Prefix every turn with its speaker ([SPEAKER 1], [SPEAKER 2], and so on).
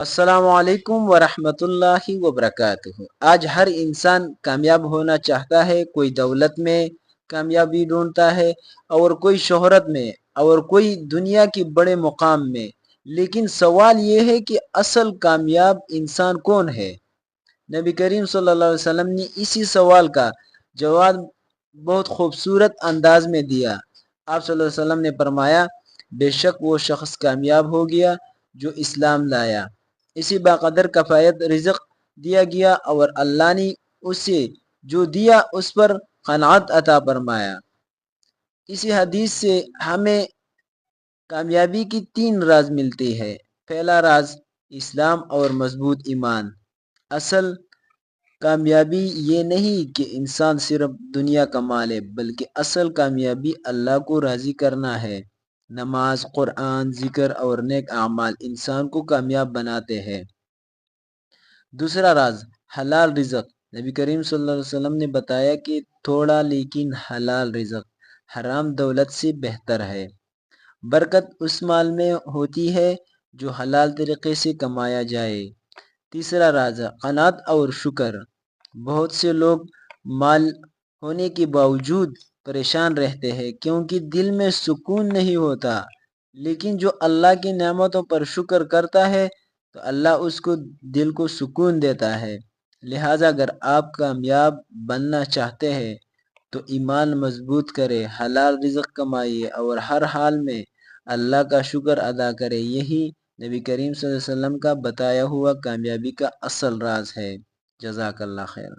[SPEAKER 1] السلام علیکم ورحمۃ اللہ وبرکاتہ۔ آج ہر انسان کامیاب ہونا چاہتا ہے، کوئی دولت میں کامیابی ڈھونڈتا ہے، اور کوئی شہرت میں، اور کوئی دنیا کی بڑے مقام میں۔ لیکن سوال یہ ہے کہ اصل کامیاب انسان کون ہے؟ نبی کریم صلی اللہ علیہ وسلم نے اسی سوال کا جواب بہت خوبصورت انداز میں دیا۔ آپ صلی اللہ علیہ وسلم نے فرمایا، بے شک وہ شخص کامیاب ہو گیا جو اسلام لایا، اسی باقدر کفایت رزق دیا گیا، اور اللہ نے اسے جو دیا اس پر قناعت عطا فرمایا۔ اسی حدیث سے ہمیں کامیابی کی 3 راز ملتی ہے۔ پہلا راز اسلام اور مضبوط ایمان۔ اصل کامیابی یہ نہیں کہ انسان صرف دنیا کما لے، بلکہ اصل کامیابی اللہ کو راضی کرنا ہے۔ نماز، قرآن، ذکر اور نیک اعمال انسان کو کامیاب بناتے ہیں۔ دوسرا راز حلال رزق۔ نبی کریم صلی اللہ علیہ وسلم نے بتایا کہ تھوڑا لیکن حلال رزق حرام دولت سے بہتر ہے۔ برکت اس مال میں ہوتی ہے جو حلال طریقے سے کمایا جائے۔ تیسرا راز قناعت اور شکر۔ بہت سے لوگ مال ہونے کے باوجود پریشان رہتے ہیں کیونکہ دل میں سکون نہیں ہوتا، لیکن جو اللہ کی نعمتوں پر شکر کرتا ہے تو اللہ اس کو دل کو سکون دیتا ہے۔ لہٰذا اگر آپ کامیاب بننا چاہتے ہیں تو ایمان مضبوط کرے، حلال رزق کمائیے، اور ہر حال میں اللہ کا شکر ادا کرے۔ یہی نبی کریم صلی اللہ علیہ وسلم کا بتایا ہوا کامیابی کا اصل راز ہے۔ جزاک اللہ خیر۔